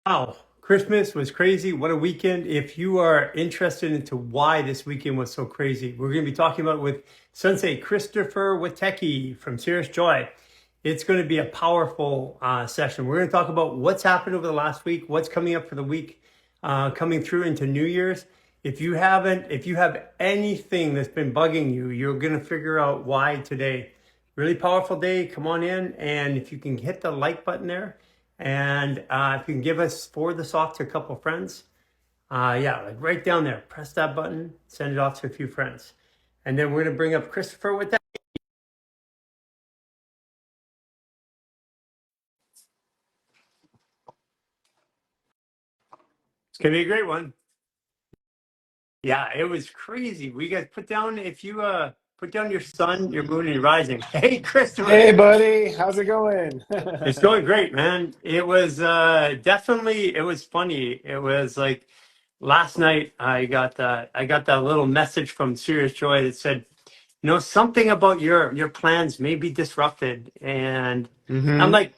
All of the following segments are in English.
Wow, Christmas was crazy. What a weekend. If you are interested into why this weekend was so crazy, we're going to be talking about it with Sensei Christopher Witecki from Serious Joy. It's going to be a powerful session. We're going to talk about what's happened over the last week, what's coming up for the week coming through into New Year's. If you have anything that's been bugging you, you're going to figure out why today. Really powerful day. Come on in. And if you can hit the like button there, and if you can forward this off to a couple of friends, yeah, like right down there, press that button, send it off to a few friends. And then we're going to bring up Christopher with that. It's going to be a great one. Yeah, it was crazy. We got put down, if you put down your sun, your moon, and your rising. Hey, Christopher. Hey, buddy, how's it going? It's going great, man. It was definitely, it was funny. It was like last night I got that little message from Serious Joy that said, something about your plans may be disrupted. And I'm hmm like,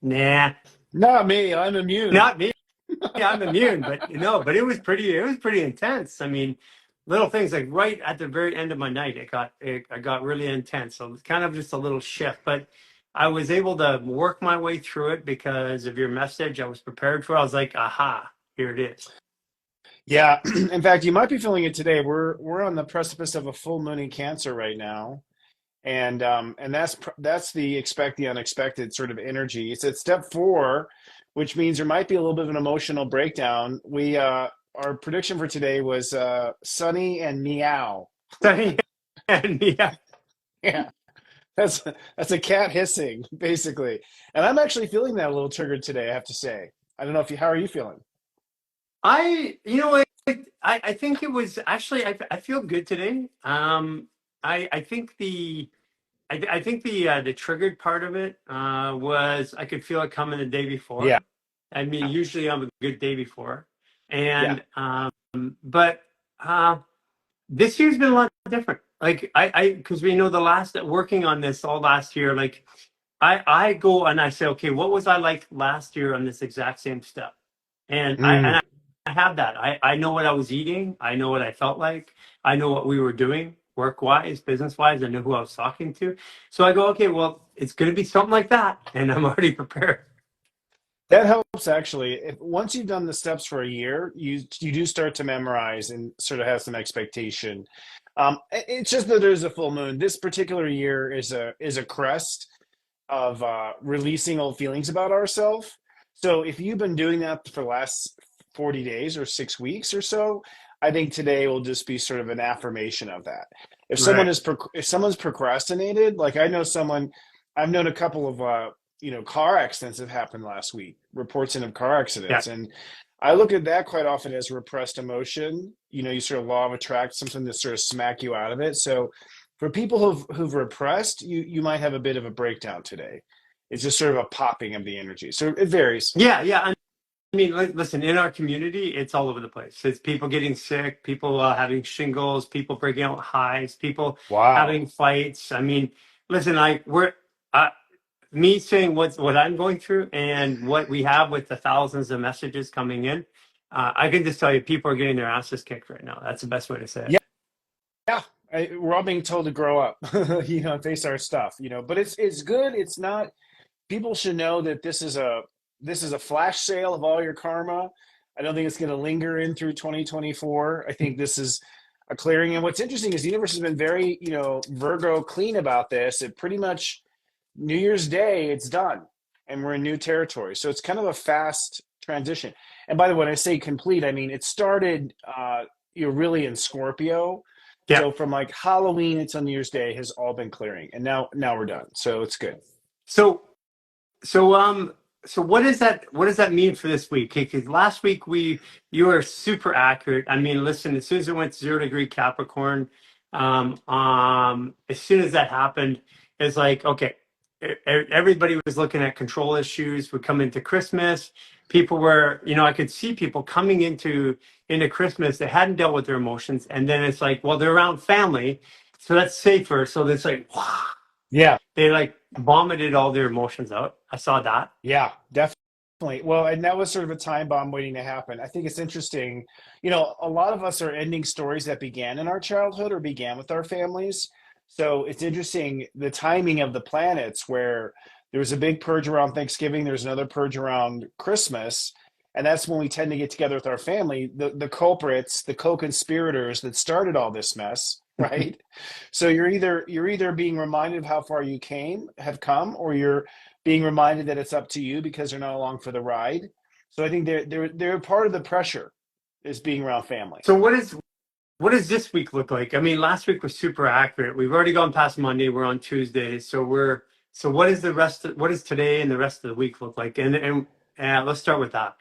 nah, Not me. I'm immune. not me. I'm immune, but but it was pretty intense. I mean, little things like right at the very end of my night, I got really intense. So it's kind of just a little shift, but I was able to work my way through it because of your message. I was prepared for it. I was like, aha, here it is. Yeah. In fact, you might be feeling it today. We're on the precipice of a full moon in Cancer right now, and that's the expect the unexpected sort of energy. It's at step 4, which means there might be a little bit of an emotional breakdown. We Our prediction for today was sunny and meow. So, and yeah, Yeah. That's that's a cat hissing, basically. And I'm actually feeling that a little triggered today, I have to say. I don't know if you, how are you feeling? you know what? I think it was actually, I feel good today. I think I think the triggered part of it was I could feel it coming the day Yeah. before. I mean, usually I'm a good day before, Yeah. and but this year's been a lot different. Like because we know the last working on this all last year. Like I go and I say, okay, what was I like last year on this exact same step? And Mm. I have that. I know what I was eating. I know what I felt like. I know what we were doing work wise, business wise. I know who I was talking to. So I go, okay, well, it's going to be something like that. And I'm already prepared. That helps actually. If once you've done the steps for a year, you do start to memorize and sort of have some expectation. It's just that there's a full moon. This particular year is a crest of releasing old feelings about ourselves. So if you've been doing that for the last 40 days or 6 weeks or so, I think today will just be sort of an affirmation of that. Right. If someone's procrastinated, like I've known a couple of car accidents have happened last week, reports in of car Yeah. accidents, and I look at that quite often as repressed emotion. You sort of law of attract something to sort of smack you out of it. So for people who've repressed, you might have a bit of a breakdown today. It's just sort of a popping of the energy. So it varies. Yeah. Yeah. I mean, listen, in our community, it's all over the place. It's people getting sick, people having shingles, people breaking out hives, people Wow. having fights. I mean, listen, uh, me saying what I'm going through and what we have with the thousands of messages coming in. I can just tell you, people are getting their asses kicked right now. That's the best way to say it. Yeah, yeah. We're all being told to grow up, and face our stuff. But it's good. It's not. People should know that this is a flash sale of all your karma. I don't think it's going to linger in through 2024. I think this is a clearing. And what's interesting is the universe has been very, Virgo clean about this. It pretty much New Year's Day, it's done, and we're in new territory. So it's kind of a fast transition. And by the way, when I say complete, I mean it started, really in Scorpio. Yeah. So from like Halloween until New Year's Day has all been clearing, and now we're done. So it's good. So So so what does that mean for this week? Because last week you were super accurate. I mean, listen, as soon as it went 0 degree Capricorn, as soon as that happened, it's like okay, everybody was looking at control issues. We come into Christmas, people were, I could see people coming into Christmas that hadn't dealt with their emotions, and then it's like, well, they're around family, so that's safer. So it's like, Yeah, they like vomited all their emotions out. I saw that. yeah, definitely. Definitely. Well, and that was sort of a time bomb waiting to happen. I think it's interesting. A lot of us are ending stories that began in our childhood or began with our families. So it's interesting the timing of the planets where there was a big purge around Thanksgiving, there's another purge around Christmas, and that's when we tend to get together with our family, the culprits, the co-conspirators that started all this mess, right? So you're either being reminded of how far you have come, or you're being reminded that it's up to you because they're not along for the ride. So I think they're part of the pressure is being around family. So what does this week look like? I mean, last week was super accurate. We've already gone past Monday. We're on Tuesday. So what is what does today and the rest of the week look like? And let's start with that.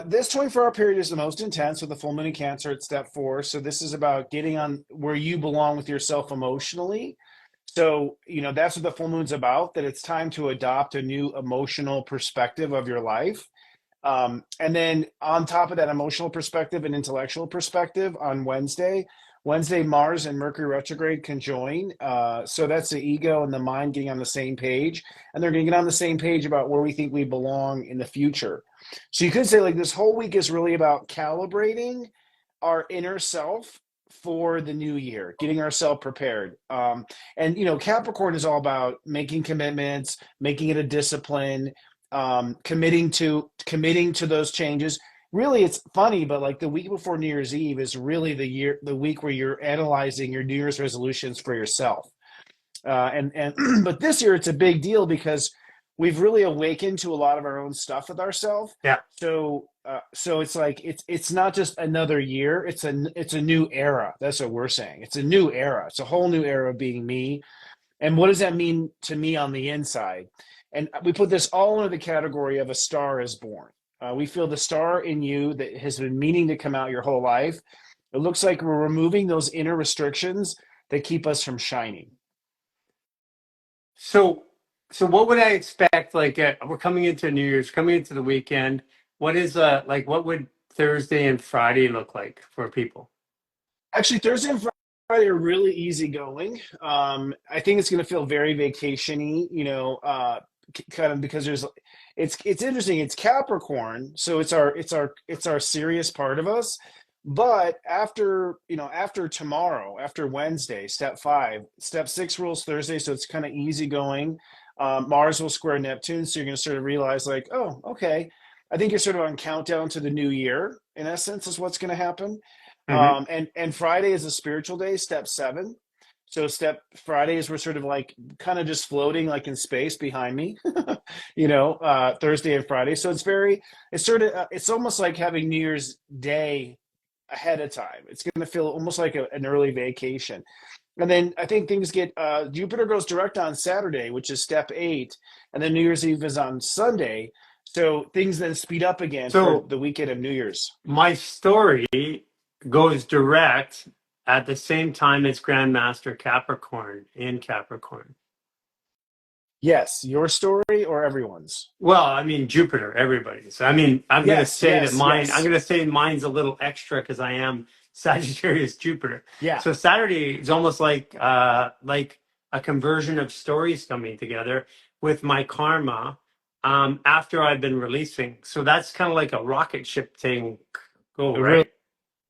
This 24-hour period is the most intense with the full moon in Cancer at step 4. So this is about getting on where you belong with yourself emotionally. So, that's what the full moon's about, that it's time to adopt a new emotional perspective of your life. And then on top of that emotional perspective and intellectual perspective on Wednesday, Mars and Mercury retrograde conjoin. So that's the ego and the mind getting on the same page. And they're going to get on the same page about where we think we belong in the future. So you could say like this whole week is really about calibrating our inner self for the new year, getting ourselves prepared. And Capricorn is all about making commitments, making it a discipline, committing to those changes. Really, it's funny, but like the week before New Year's Eve is really the week where you're analyzing your New Year's resolutions for yourself. And but this year it's a big deal because we've really awakened to a lot of our own stuff with ourselves. Yeah. So it's like it's not just another year. It's a new era. That's what we're saying. It's a new era. It's a whole new era of being me. And what does that mean to me on the inside? And we put this all under the category of a star is born. We feel the star in you that has been meaning to come out your whole life. It looks like we're removing those inner restrictions that keep us from shining. So so what would I expect? Like we're coming into New Year's, coming into the weekend. What is like what would Thursday and Friday look like for people? Actually, Thursday and Friday are really easy going. I think it's going to feel very vacationy, kind of because it's interesting. It's Capricorn, so it's our serious part of us. But after tomorrow, after Wednesday, step 5, step 6 rules Thursday, so it's kind of easy going. Mars will square Neptune, so you're going to sort of realize like, oh, okay. I think you're sort of on countdown to the new year. In essence, is what's going to happen. Hmm. And Friday is a spiritual day, step 7. So step Friday is we're sort of like kind of just floating like in space behind me, Thursday and Friday. So it's almost like having New Year's Day ahead of time. It's going to feel almost like an early vacation. And then I think things get Jupiter goes direct on Saturday, which is step 8, and then New Year's Eve is on Sunday. So things then speed up again for So the weekend of New Year's. my story goes direct at the same time as Grandmaster Capricorn in Capricorn. Yes, your story or everyone's? Well, I mean Jupiter, everybody's. I mean, Yes, yes, I'm yes. gonna say mine's a little extra because I am Sagittarius Jupiter. Yeah, So Saturday is almost like a conversion of stories coming together with my karma after I've been releasing. So that's kind of like a rocket ship thing go, it really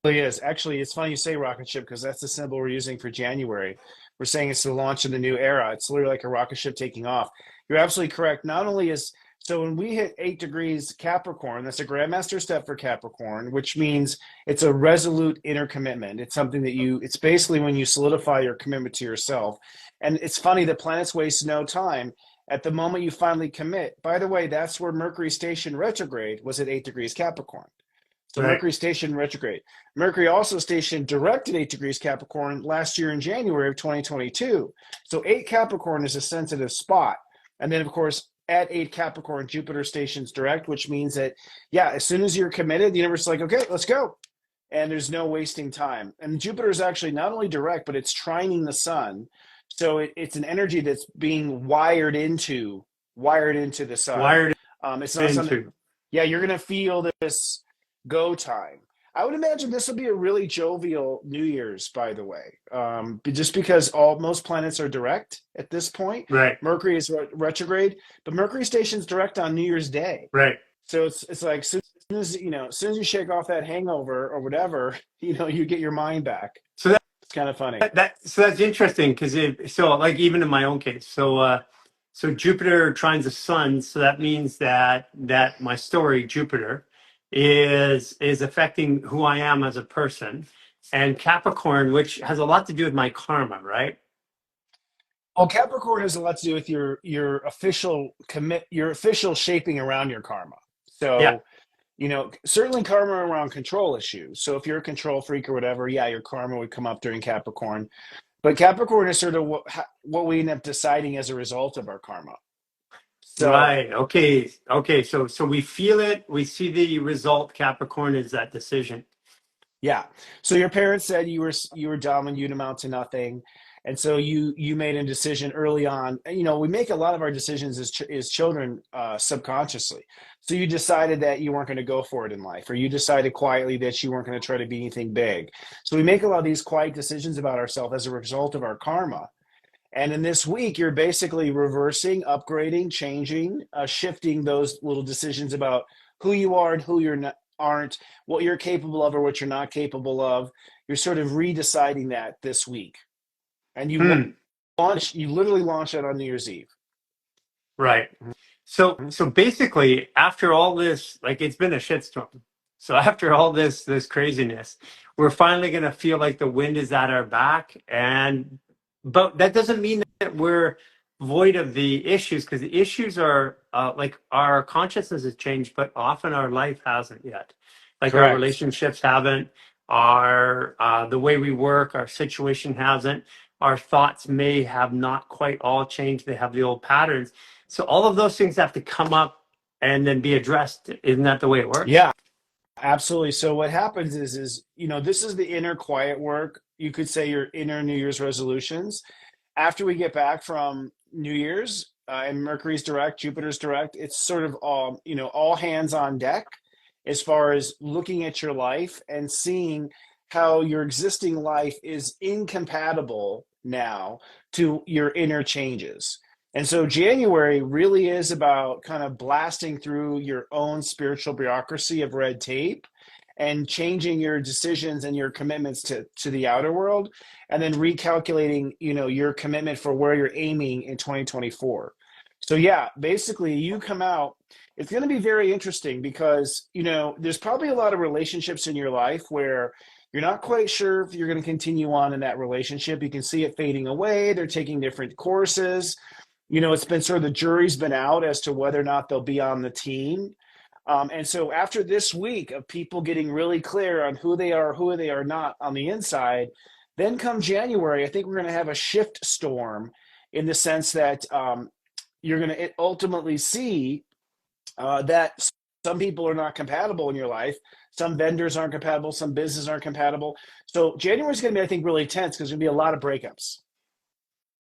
right? is. Actually, it's funny you say rocket ship because that's the symbol we're using for January. We're saying it's the launch of the new era. It's literally like a rocket ship taking off. You're absolutely correct. Not only is so when we hit 8 degrees Capricorn, that's a grandmaster step for Capricorn, which means it's a resolute inner commitment. It's something that it's basically when you solidify your commitment to yourself. And it's funny that planets waste no time. At the moment you finally commit, by the way, that's where Mercury station retrograde was at 8 degrees Capricorn. So Right. Mercury stationed retrograde. Mercury also stationed direct at 8 degrees Capricorn last year in January of 2022. So 8 Capricorn is a sensitive spot. And then, of course, at 8 Capricorn, Jupiter stations direct, which means that, yeah, as soon as you're committed, the universe is like, okay, let's go. And there's no wasting time. And Jupiter is actually not only direct, but it's trining the sun. So it's an energy that's being wired into the sun. Wired It's not something, into. yeah, you're going to feel this go time. I would imagine this will be a really jovial New Year's, by the way, just because all most planets are direct at this point. Right, Mercury is retrograde, but Mercury stations direct on New Year's Day. right. So it's like soon as as soon as you shake off that hangover or whatever, you get your mind back. So that, It's kind of funny. so that's interesting because so like even in my own case, so Jupiter trines the sun, so that means that my story Jupiter is affecting who I am as a person, and Capricorn, which has a lot to do with my karma, right? Well, Capricorn has a lot to do with your official your official shaping around your karma. Yeah, So certainly karma around control issues. So if you're a control freak or whatever, yeah, your karma would come up during Capricorn. But Capricorn is sort of what we end up deciding as a result of our karma. So right. Okay, okay. So we feel it, we see the result. Capricorn is that decision. yeah, so your parents said you were dumb and you'd amount to nothing, and so you made a decision early on. And, we make a lot of our decisions as children subconsciously. So you decided that you weren't going to go for it in life, or you decided quietly that you weren't going to try to be anything big. So we make a lot of these quiet decisions about ourselves as a result of our karma. And in this week, you're basically reversing, upgrading, changing, shifting those little decisions about who you are and who you're not, aren't, what you're capable of or what you're not capable of. You're sort of redeciding that this week. And Hmm. you literally launch it on New Year's Eve. Right. So basically, after all this, like it's been a shitstorm. So after all this craziness, we're finally gonna feel like the wind is at our back, and but that doesn't mean that we're void of the issues, because the issues are like our consciousness has changed, but often our life hasn't yet. Like our Correct. relationships haven't, our the way we work, our situation hasn't. Our thoughts may have not quite all changed. They have the old patterns, so all of those things have to come up and then be addressed. Isn't that the way it works? Yeah, absolutely. So what happens is, this is the inner quiet work. You could say your inner New Year's resolutions. After we get back from New Year's and Mercury's direct, Jupiter's direct, it's sort of all hands on deck as far as looking at your life and seeing how your existing life is incompatible now to your inner changes. And so January really is about kind of blasting through your own spiritual bureaucracy of red tape and changing your decisions and your commitments to the outer world, and then recalculating your commitment for where you're aiming in 2024. So yeah, basically you come out, it's going to be very interesting because there's probably a lot of relationships in your life where you're not quite sure if you're going to continue on in that relationship. You can see it fading away. They're taking different courses. It's been sort of the jury's been out as to whether or not they'll be on the team. And so after this week of people getting really clear on who they are not on the inside, then come January, I think we're going to have a shift storm in the sense that you're going to ultimately see that some people are not compatible in your life. Some vendors aren't compatible. Some businesses aren't compatible. So January is going to be, I think, really tense because there's going to be a lot of breakups.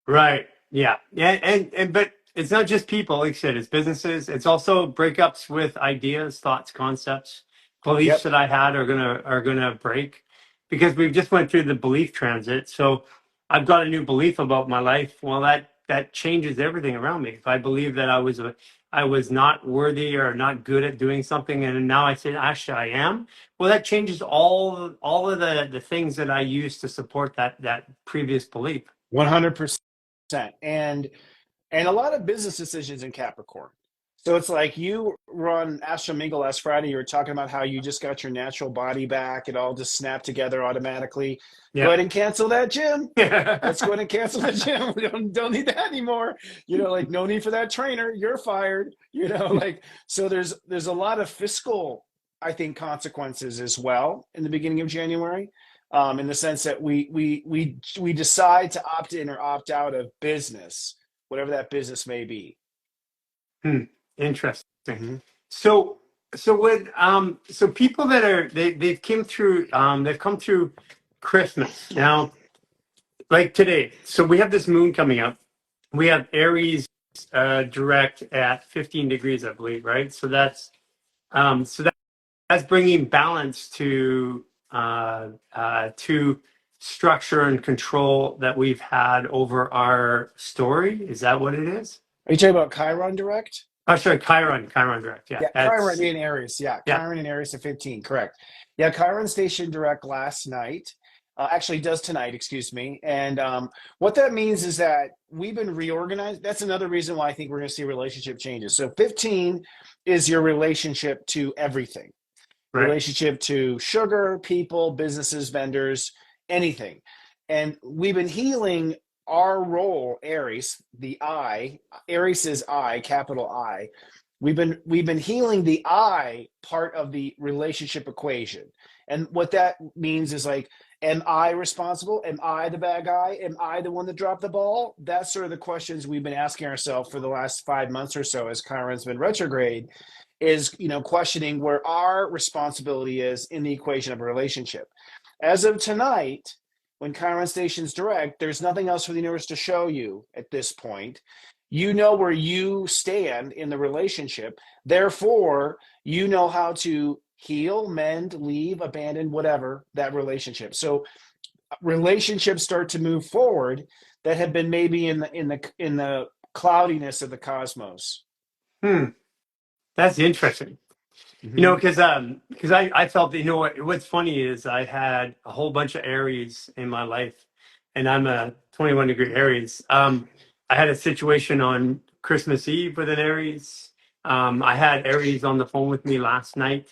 Right. Yeah. Yeah. And but it's not just people, like I said, it's businesses. It's also breakups with ideas, thoughts, concepts, beliefs Yep. that I had are gonna break because we've just went through the belief transit. So I've got a new belief about my life. Well, that changes everything around me. If I believe that I was not worthy or not good at doing something, and now I say actually I am. Well, that changes all of the things that I used to support that previous belief. 100%. And a lot of business decisions in Capricorn. So it's like you run Astro Mingle last Friday. You were talking about how you just got your natural body back. It all just snapped together automatically. Go Yeah. ahead and cancel that gym. Let's go ahead and cancel the gym. We don't need that anymore. Like no need for that trainer. You're fired. Like so. There's a lot of fiscal, I think, consequences as well in the beginning of January, in the sense that we decide to opt in or opt out of business, whatever that business may be. Hmm. Interesting. Hmm. So so people that they've come through Christmas now, like today. So we have this moon coming up. We have Aries direct at 15 degrees, I believe, right? So that's that's bringing balance to structure and control that we've had over our story. Is that what it is? Are you talking about Chiron direct? Oh, sorry, Chiron direct. Yeah, Yeah, Chiron that's in Aries. Yeah, yeah, Chiron in Aries to 15. Correct. Yeah, Chiron station direct last night. Actually, does tonight, excuse me. And what that means is that we've been reorganized. That's another reason why I think we're going to see relationship changes. So 15 is your relationship to everything, right. relationship to sugar, people, businesses, vendors, anything. And we've been healing our role, Aries, the I, Aries is I, capital I. We've been healing the I part of the relationship equation. And what that means is like, am I responsible? Am I the bad guy? Am I the one that dropped the ball? That's sort of the questions we've been asking ourselves for the last 5 months or so as Chiron's been retrograde, is questioning where our responsibility is in the equation of a relationship. As of tonight, when Chiron stations direct, there's nothing else for the universe to show you at this point. You know where you stand in the relationship. Therefore, you know how to heal, mend, leave, abandon, whatever that relationship. So relationships start to move forward that have been maybe in the cloudiness of the cosmos. Hmm, that's interesting. Mm-hmm. Because I felt that, what's funny is I had a whole bunch of Aries in my life, and I'm a 21 degree Aries. I had a situation on Christmas Eve with an Aries. I had Aries on the phone with me last night.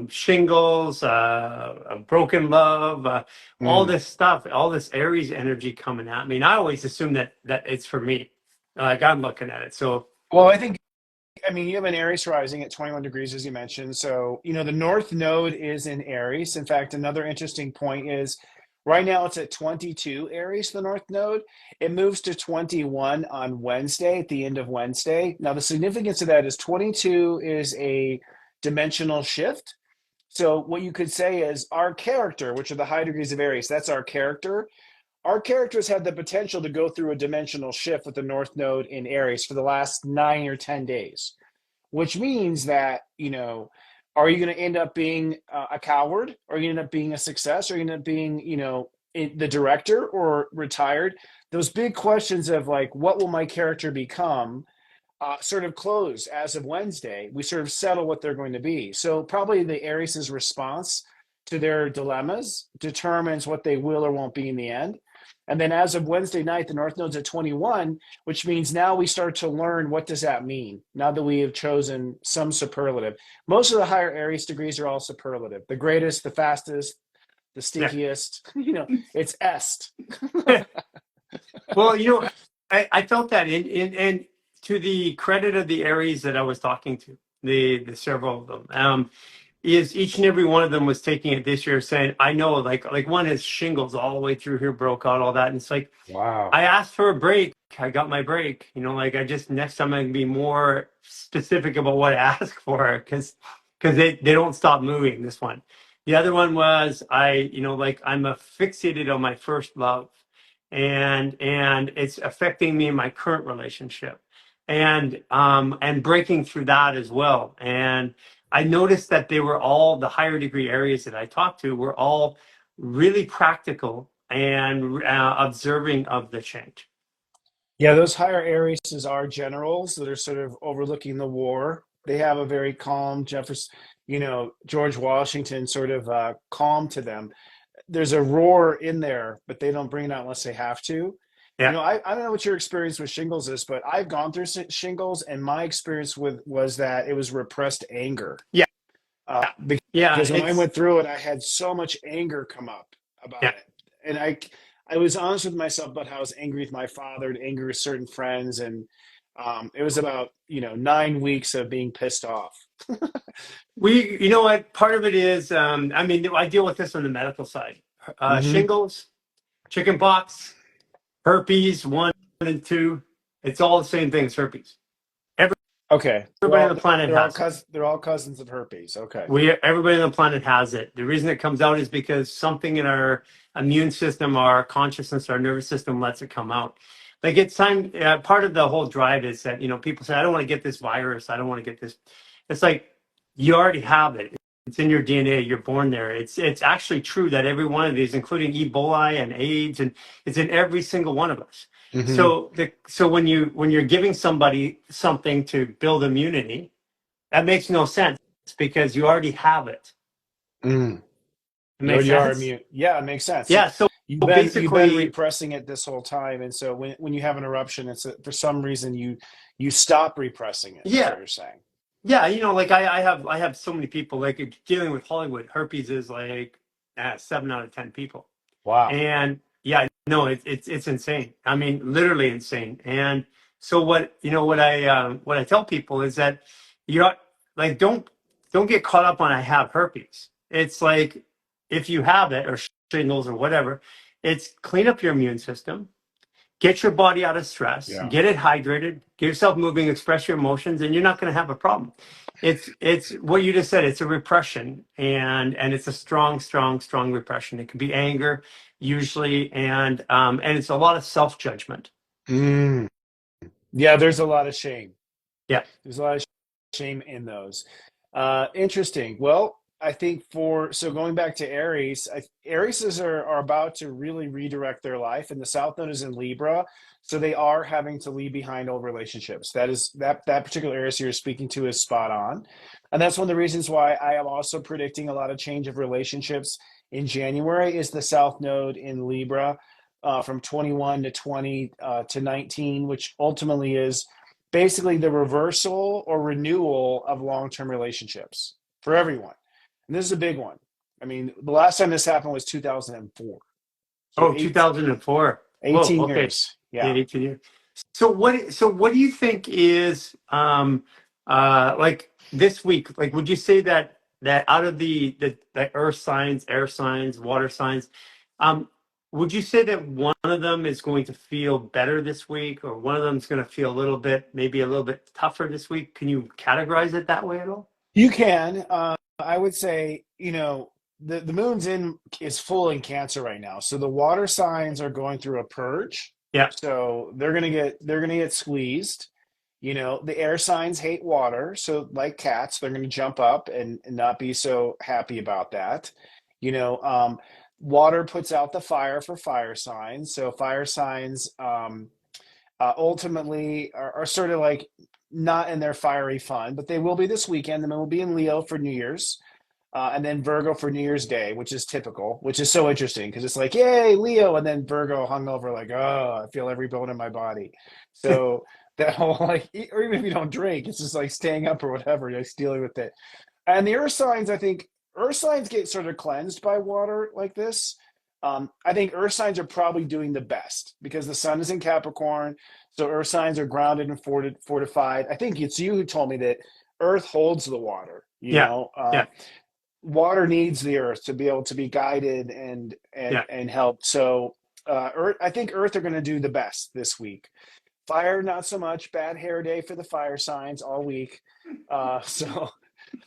Shingles, a broken love, all Mm. this stuff, all this Aries energy coming at me. And I always assume that it's for me. Like I'm looking at it. So Well, I mean, you have an Aries rising at 21 degrees, as you mentioned. So, the North Node is in Aries. In fact, another interesting point is right now it's at 22 Aries, the North Node. It moves to 21 on Wednesday, at the end of Wednesday. Now, the significance of that is 22 is a dimensional shift. So, what you could say is our character, which are the high degrees of Aries, that's our character. Our characters have the potential to go through a dimensional shift with the North Node in Aries for the last 9 or 10 days, which means that, are you going to end up being a coward? Or are you going to end up being a success? Or are you going to end up being, the director or retired? Those big questions of like, what will my character become? Sort of close as of Wednesday. We sort of settle what they're going to be. So probably the Aries' response to their dilemmas determines what they will or won't be in the end. And then as of Wednesday night, the North Node's at 21, which means now we start to learn what does that mean now that we have chosen some superlative. Most of the higher Aries degrees are all superlative. The greatest, the fastest, the yeah. stinkiest, it's est. Well, I felt that and to the credit of the Aries that I was talking to, the several of them, is each and every one of them was taking it this year, saying, I know, like one has shingles all the way through here, broke out, all that. And it's like, Wow. I asked for a break. I got my break. Like I just next time I can be more specific about what I ask for because they don't stop moving. This one, the other one was like I'm a fixated on my first love, and it's affecting me in my current relationship, and breaking through that as well. And I noticed that they were all the higher degree areas that I talked to were all really practical and observing of the change. Yeah, those higher Aries are generals that are sort of overlooking the war. They have a very calm Jefferson, George Washington sort of calm to them. There's a roar in there, but they don't bring it out unless they have to. Yeah, I don't know what your experience with shingles is, but I've gone through shingles, and my experience with was that it was repressed anger. yeah, yeah. Because when I It's went through it, I had so much anger come up yeah. about it, and I was honest with myself about how I was angry with my father and angry with certain friends, and it was about 9 weeks of being pissed off. You know what? Part of it is, I mean, I deal with this on the medical side. Hmm. Shingles, chickenpox, herpes one and two. It's all the same thing. It's herpes. Okay, Everybody on the planet has it. they're all cousins of herpes. Okay. Everybody on the planet has it. The reason it comes out is because something in our immune system, our consciousness, our nervous system lets it come out. Like it's time. Part of the whole drive is that people say, "I don't want to get this virus. I don't want to get this." It's like you already have it. It's in your DNA. You're born there. It's actually true that every one of these, including Ebola and AIDS, and it's in every single one of us. Hmm. So when you're giving somebody something to build immunity, that makes no sense because you already have it. Mm. It You makes already are sense. immune. Yeah, it makes sense. Yeah. So You've been basically, repressing it this whole time, and so when you have an eruption, for some reason you stop repressing it. Is yeah. what you're saying. Yeah, like I have so many people like dealing with Hollywood. Herpes is like 7 out of 10 people, Wow. and yeah, no, it's insane. I mean, literally insane. And so what I tell people is that you're like don't get caught up on I have herpes. It's like if you have it or shingles or whatever, it's clean up your immune system, get your body out of stress, Yeah. get it hydrated, get yourself moving, express your emotions, and you're not going to have a problem. It's what you just said. It's a repression, and it's a strong repression. It can be anger usually, and it's a lot of self judgment. Mm. Yeah, there's a lot of shame. Yeah, There's a lot of shame in those. Interesting. Well, I think so going back to Aries, Aries are about to really redirect their life, and the South Node is in Libra, so they are having to leave behind old relationships. That particular Aries you're speaking to is spot on, and that's one of the reasons why I am also predicting a lot of change of relationships in January. Is the South Node in Libra from 21 to 20 to 19, which ultimately is basically the reversal or renewal of long-term relationships for everyone. And this is a big one. I mean, the last time this happened was 2004. So oh, 2004. Whoa, 18 okay. years. Yeah, Yeah. 18 years. So what do you think is like this week? Like would you say that out of the earth signs, air signs, water signs, um would you say that one of them is going to feel better this week or one of them is going to feel maybe a little bit tougher this week? Can you categorize it that way at all? You can. I would say, the moon's in is full in Cancer right now. So the water signs are going through a purge. Yeah, So they're gonna get squeezed. The air signs hate water, so like cats, they're gonna jump up and not be so happy about that. You know, um, Water puts out the fire for fire signs. So fire signs ultimately are sort of like not in their fiery fun, but they will be this weekend. The moon will be in Leo for New Year's, and then Virgo for New Year's Day, which is typical, which is so interesting because it's like, yay, Leo, and then Virgo hung over like, oh, I feel every bone in my body. So that whole like, or even if you don't drink, it's just like staying up or whatever, you're like dealing with it. And the earth signs, I think earth signs get sort of cleansed by water like this. I think earth signs are probably doing the best because the sun is in Capricorn. So earth signs are grounded and fortified. I think it's you who told me that earth holds the water, yeah, yeah, water needs the earth to be able to be guided and and yeah. and helped. So I think earth are going to do the best this week. Fire, not so much. Bad hair day for the fire signs all week. So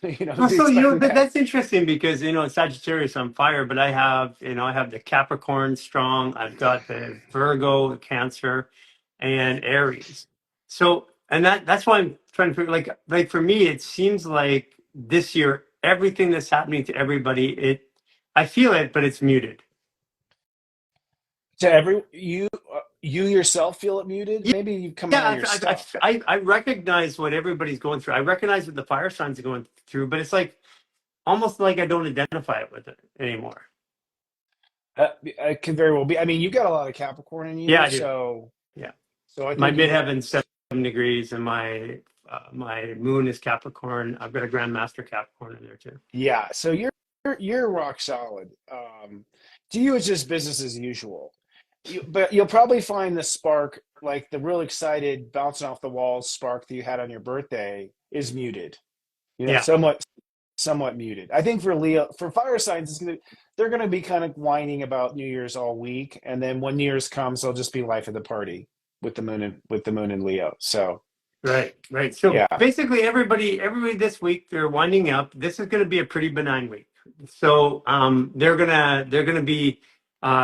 Well, be so expecting that. that's interesting because Sagittarius on fire, but I have the Capricorn strong, I've got the Virgo, Cancer, and Aries. So and that's why I'm trying to figure like for me, it seems like this year everything that's happening to everybody, I feel it, but it's muted. To every you yourself feel it muted. Maybe you've come out of Yeah, your stuff. I recognize what everybody's going through. I recognize what the fire signs are going through, but it's like almost like I don't identify it with it anymore. It could very well be. I mean, you got a lot of Capricorn in Yeah, you, I do. so Yeah. so I My think midheaven's 7 degrees, and my moon is Capricorn. I've got a Grand Master Capricorn in there too. yeah. So you're rock solid. To you, it's just business as usual. But you'll probably find the spark, like the real excited, bouncing off the walls spark that you had on your birthday, is muted. Yeah, Somewhat muted. I think for Leo, for fire signs, they're gonna be kind of whining about New Year's all week, and then when New Year's comes, they'll just be life of the party with the moon in Leo. So right, right. So yeah, basically, everybody this week they're winding up. This is going to be a pretty benign week. So they're gonna be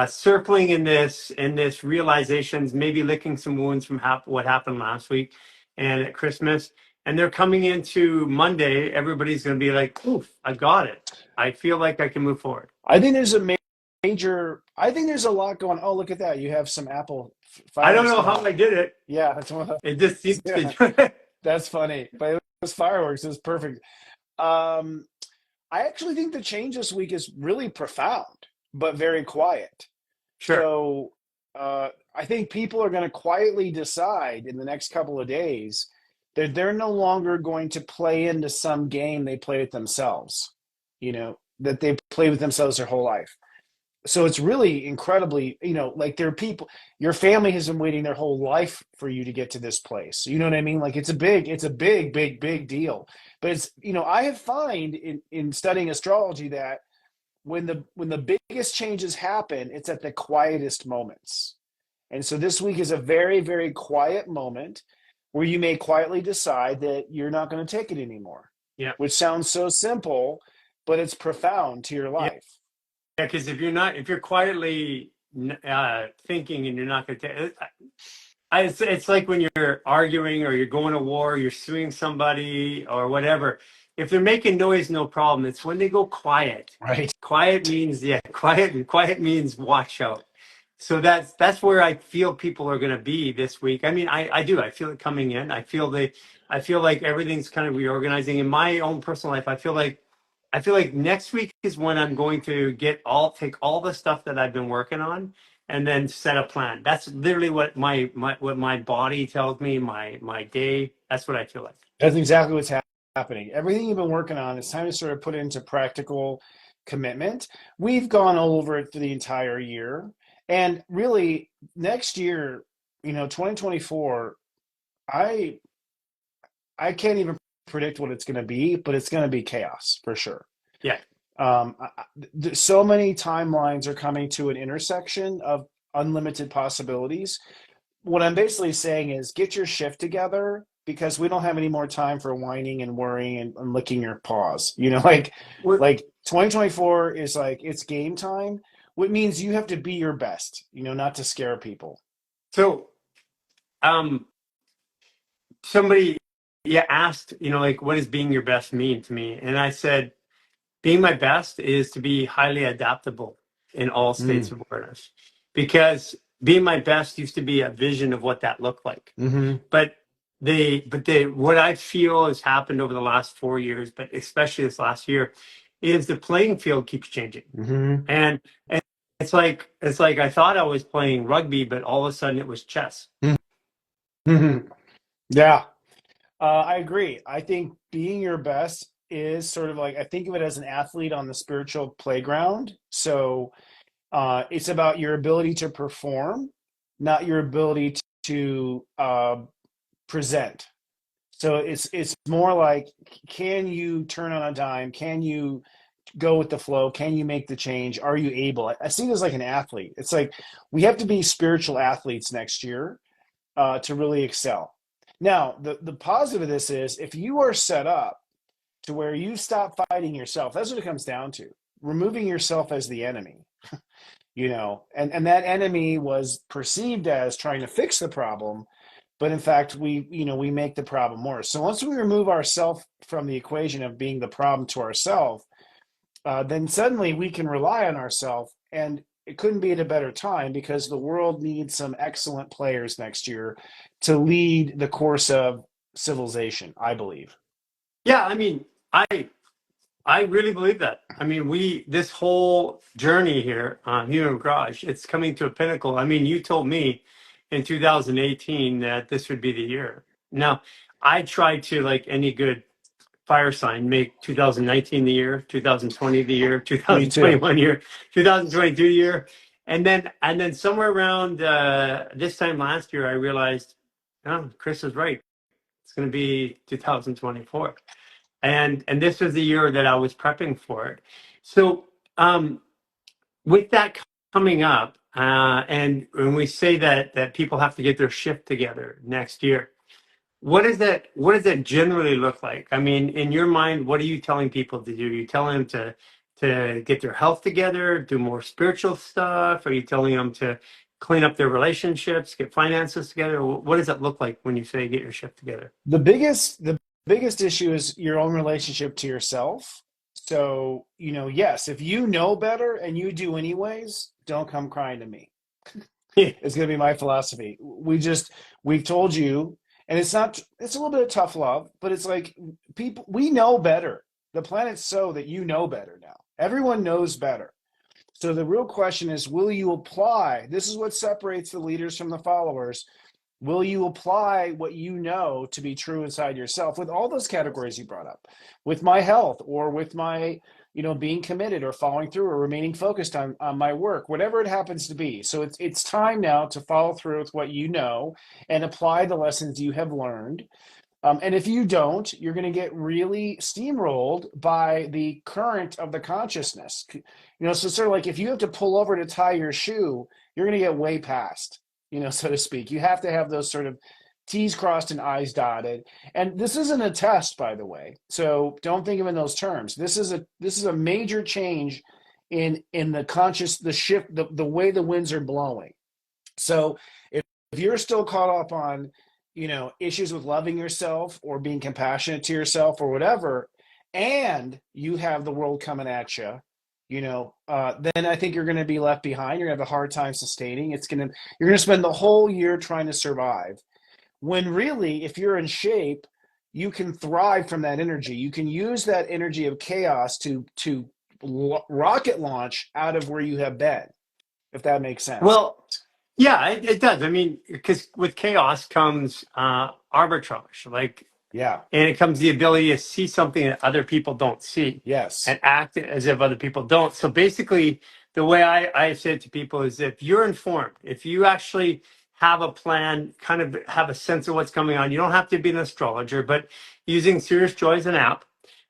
circling in this realizations, maybe licking some wounds from what happened last week and at Christmas. and they're coming into Monday, everybody's going to be like, oof, I got it. I feel like I can move forward. I think there's a major. I think there's a lot going. Oh, look at that! You have some Apple I don't fireworks know going how off. I did it. Yeah, that's one of It just those. seems to Yeah, do it. that's funny. But it was fireworks. It was perfect. Um, I actually think the change this week is really profound, but very quiet. Sure. So I think people are going to quietly decide in the next couple of days that they're no longer going to play into some game they play with themselves, that they play with themselves their whole life. So it's really incredibly, like there are people, your family has been waiting their whole life for you to get to this place. You know what I mean? Like it's a big, big, big deal. But I have find in studying astrology that when the biggest changes happen, it's at the quietest moments. And so this week is a very, very quiet moment where you may quietly decide that you're not going to take it anymore, Yeah. which sounds so simple, but it's profound to your Yeah. life. Yeah. Because if you're quietly thinking and you're not going to take it's like when you're arguing or you're going to war, you're suing somebody or whatever. If they're making noise, no problem. It's when they go quiet. Right. Quiet means, yeah, quiet means watch out. So that's where I feel people are going to be this week. I mean, I do. I feel it coming in. I feel like everything's kind of reorganizing in my own personal life. I feel like next week is when I'm going to take all the stuff that I've been working on and then set a plan. That's literally what my body tells me, my day. That's what I feel like. That's exactly what's happening. Everything you've been working on, it's time to sort of put it into practical commitment. We've gone over it for the entire year. And really, next year, 2024, I I can't even predict what it's going to be, but it's going to be chaos for sure. Yeah. So many timelines are coming to an intersection of unlimited possibilities. What I'm basically saying is get your shift together because we don't have any more time for whining and worrying and licking your paws. What, Like 2024 is like it's game time, which means you have to be your best, not to scare people. so um somebody asked, like what does being your best mean to me? And I said, being my best is to be highly adaptable in all states Mm. of awareness. Because being my best used to be a vision of what that looked like. Mm-hmm. But they what I feel has happened over the last 4 years, but especially this last year, is the playing field keeps changing. Mm-hmm. And it's like I thought I was playing rugby, but all of a sudden it was chess. Mm-hmm. Yeah. I agree. I think being your best is sort of like I think of it as an athlete on the spiritual playground. So it's about your ability to perform, not your ability to present. So it's more like can you turn on a dime? Can you go with the flow? Can you make the change? Are you able? I see it as like an athlete. It's like we have to be spiritual athletes next year to really excel. Now, the positive of this is if you are set up to where you stop fighting yourself, that's what it comes down to. Removing yourself as the enemy, and that enemy was perceived as trying to fix the problem, but in fact, we make the problem worse. So once we remove ourselves from the equation of being the problem to ourselves, then suddenly we can rely on ourselves. And it couldn't be at a better time because the world needs some excellent players next year to lead the course of civilization, I believe. Yeah, I mean, I really believe that. I mean, this whole journey here on Human Garage, it's coming to a pinnacle. I mean, you told me in 2018 that this would be the year. Now, I tried to, like any good fire sign, make 2019 the year, 2020 the year, Me too. 2021 year, 2022 year, and then somewhere around this time last year, I realized, oh, Chris is right. It's going to be 2024, and this was the year that I was prepping for it. So with that coming up, and when we say that people have to get their shift together next year, what does that generally look like? I mean, in your mind, what are you telling people to do? Are you telling them to get their health together, do more spiritual stuff? Are you telling them to clean up their relationships, get finances together? What does that look like when you say get your shift together? The biggest issue is your own relationship to yourself. So, yes, if you know better and you do anyways, don't come crying to me. It's going to be my philosophy. We've told you, and it's a little bit of tough love, but it's like people, we know better. The planet's so that you know better now. Everyone knows better. So the real question is, will you apply? This is what separates the leaders from the followers. Will you apply what you know to be true inside yourself with all those categories you brought up, with my health or with my, being committed or following through or remaining focused on my work, whatever it happens to be. So it's time now to follow through with what you know and apply the lessons you have learned. And if you don't, you're going to get really steamrolled by the current of the consciousness. So sort of like if you have to pull over to tie your shoe, you're going to get way past, so to speak. You have to have those sort of T's crossed and I's dotted. And this isn't a test, by the way. So don't think of it in those terms. This is a major change in the shift, the way the winds are blowing. So if you're still caught up on, issues with loving yourself or being compassionate to yourself or whatever, and you have the world coming at you, then I think you're going to be left behind. You're going to have a hard time sustaining. You're going to spend the whole year trying to survive. When really, if you're in shape, you can thrive from that energy. You can use that energy of chaos to rocket launch out of where you have been, if that makes sense. Well, yeah, it does. I mean, because with chaos comes arbitrage, like, Yeah. and it comes the ability to see something that other people don't see Yes. and act as if other people don't. So basically, the way I say it to people is if you're informed, if you actually have a plan, kind of have a sense of what's going on, you don't have to be an astrologer, but using Serious Joy as an app,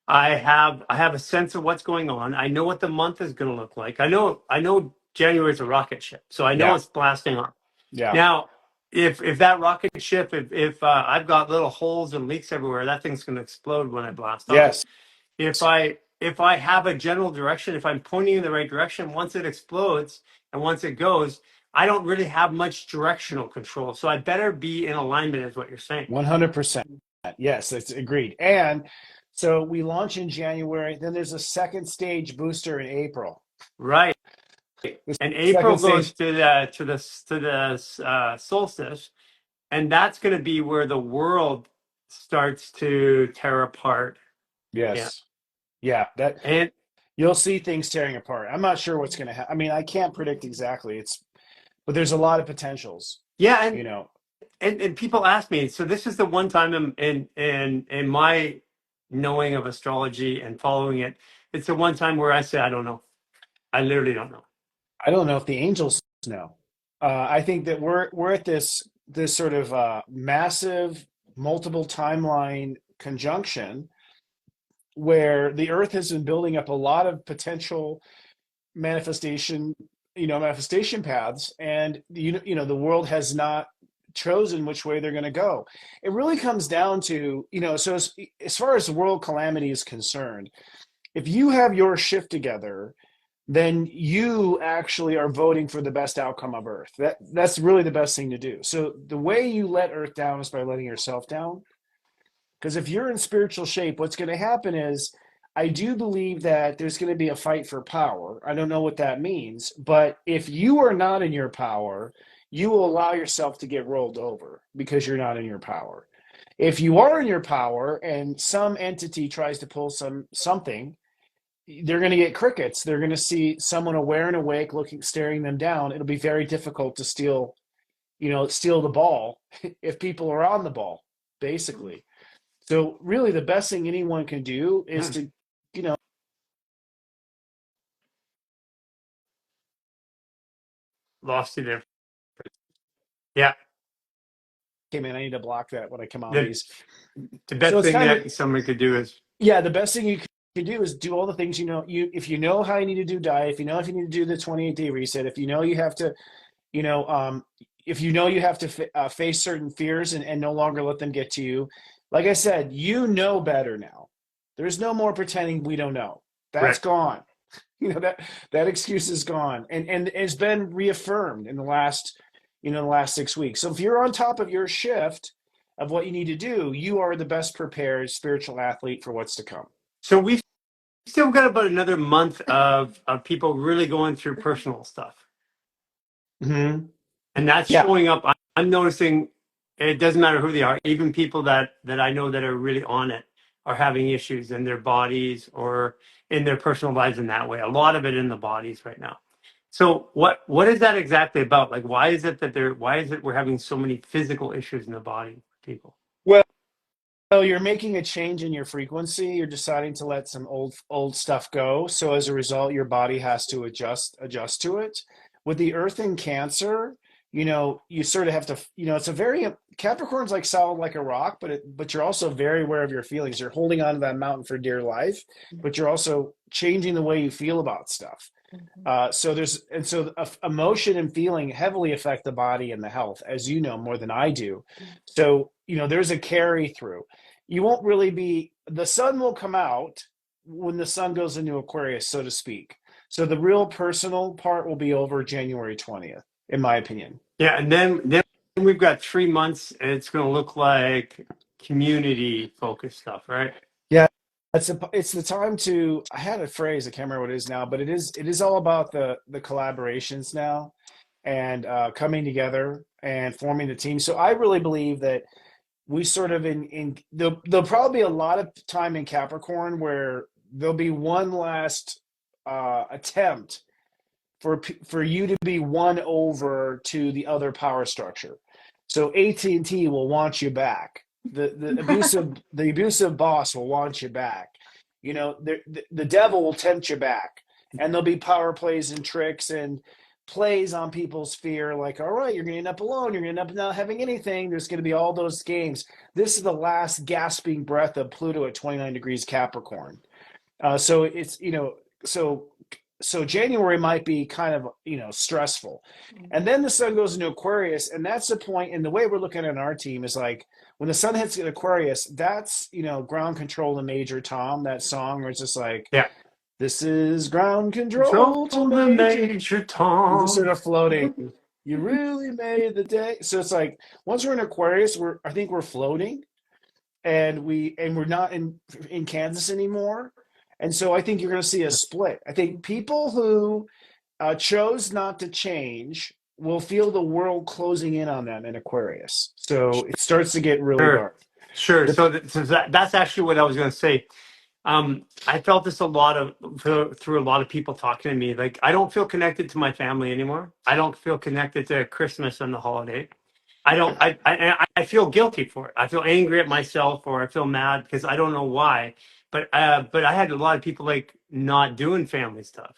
I have a sense of what's going on. I know what the month is going to look like. I know January is a rocket ship, so I know Yeah. it's blasting off. Yeah. Now, if that rocket ship, if I've got little holes and leaks everywhere, that thing's going to explode when I blast off. Yes. If I have a general direction, if I'm pointing in the right direction, once it explodes and once it goes, I don't really have much directional control. So I better be in alignment, is what you're saying. 100%. Yes, that's agreed. And so we launch in January. Then there's a second stage booster in April. Right. The And April second goes stage. to the solstice, and that's going to be where the world starts to tear apart. Yeah. Yes. Yeah. That And you'll see things tearing apart. I'm not sure what's going to happen. I mean, I can't predict exactly. But there's a lot of potentials. yeah, You know. and people ask me, so this is the one time in my knowing of astrology and following it, it's the one time where I say I don't know. I literally don't know. I don't know if the angels know. I think that we're at this sort of massive multiple timeline conjunction where the Earth has been building up a lot of potential manifestation, manifestation paths, and the world has not chosen which way they're going to go. It really comes down to, so as far as world calamity is concerned, if you have your shift together, then you actually are voting for the best outcome of Earth. That's really the best thing to do. So the way you let Earth down is by letting yourself down. Because if you're in spiritual shape, what's going to happen is I do believe that there's going to be a fight for power. I don't know what that means, but if you are not in your power, you will allow yourself to get rolled over because you're not in your power. If you are in your power and some entity tries to pull something, they're going to get crickets. They're going to see someone aware and awake looking, staring them down. It'll be very difficult to steal the ball if people are on the ball, basically. So really the best thing anyone can do is Hmm. to, Lost you there. Yeah. okay, man, I need to block that when I come on The these. the So best it's thing kind of, that someone could do is yeah, the best thing you can do is do all the things if you know how you need to do diet, if you need to do the 28-day reset, if you know you have to, you know, um, if you know you have to face certain fears and no longer let them get to you. Like I said, you know better now. There's no more pretending we don't know. That's right. gone. That excuse is gone, and it's been reaffirmed in the last 6 weeks. So if you're on top of your shift, of what you need to do, you are the best prepared spiritual athlete for what's to come. So we've still got about another month of people really going through personal stuff. Mm-hmm. And that's Yeah. showing up. I'm noticing it doesn't matter who they are, even people that I know that are really on it are having issues in their bodies or in their personal lives in that way. A lot of it in the bodies right now. So what is that exactly about? Like why is it we're having so many physical issues in the body people? Well, so you're making a change in your frequency. You're deciding to let some old stuff go. So as a result, your body has to adjust to it. With the Earth in Cancer, you sort of have to, it's a very Capricorn's like solid like a rock, but you're also very aware of your feelings. You're holding on to that mountain for dear life, but you're also changing the way you feel about stuff. So emotion and feeling heavily affect the body and the health, as you know more than I do. So there's a carry through. You won't really be. The sun will come out when the sun goes into Aquarius, so to speak. So the real personal part will be over January 20th, in my opinion. Yeah, and then we've got 3 months and it's gonna look like community focused stuff, right? Yeah, it's the time to. I had a phrase, I can't remember what it is now, but it is all about the collaborations now and coming together and forming the team. So I really believe that we sort of there'll probably be a lot of time in Capricorn where there'll be one last attempt for you to be won over to the other power structure. So AT&T will want you back. The abusive boss will want you back. The devil will tempt you back, and there'll be power plays and tricks and plays on people's fear. Like, all right, you're going to end up alone. You're going to end up not having anything. There's going to be all those games. This is the last gasping breath of Pluto at 29 degrees Capricorn. So it's so so January might be kind of stressful, and then the sun goes into Aquarius, and that's the point. And the way we're looking at our team is like when the sun hits Aquarius, that's ground control to Major Tom. That song where it's just like Yeah. this is ground Control control to the Major. Major You're just sort Tom. of floating. You really made the day. So it's like once we're in Aquarius, I think we're floating, and we're not in Kansas anymore. And so I think you're going to see a split. I think people who chose not to change will feel the world closing in on them in Aquarius. So it starts to get really Sure. dark. Sure. The, That's actually what I was going to say. I felt this a lot through a lot of people talking to me. Like, I don't feel connected to my family anymore. I don't feel connected to Christmas and the holiday. I don't. I feel guilty for it. I feel angry at myself, or I feel mad because I don't know why. But I had a lot of people like not doing family stuff.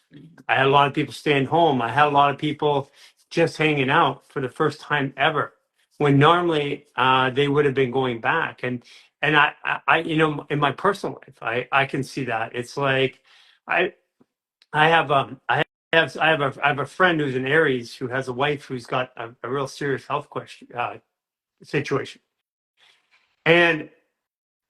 I had a lot of people staying home. I had a lot of people just hanging out for the first time ever, when normally they would have been going back. And in my personal life, I can see that. It's like I I have I have a friend who's an Aries who has a wife who's got a real serious health question situation, and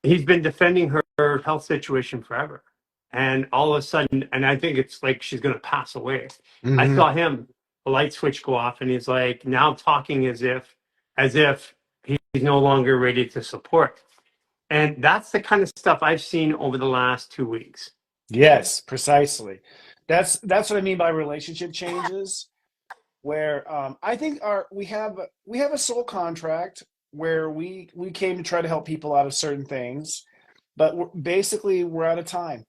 he's been defending her health situation forever. And all of a sudden, and I think it's like she's going to pass away. I Mhm. saw him, a light switch go off, and he's like now talking as if he's no longer ready to support. And that's the kind of stuff I've seen over the last 2 weeks. Yes, precisely. That's what I mean by relationship changes. Where I think our we have a soul contract where we came to try to help people out of certain things, but basically we're out of time.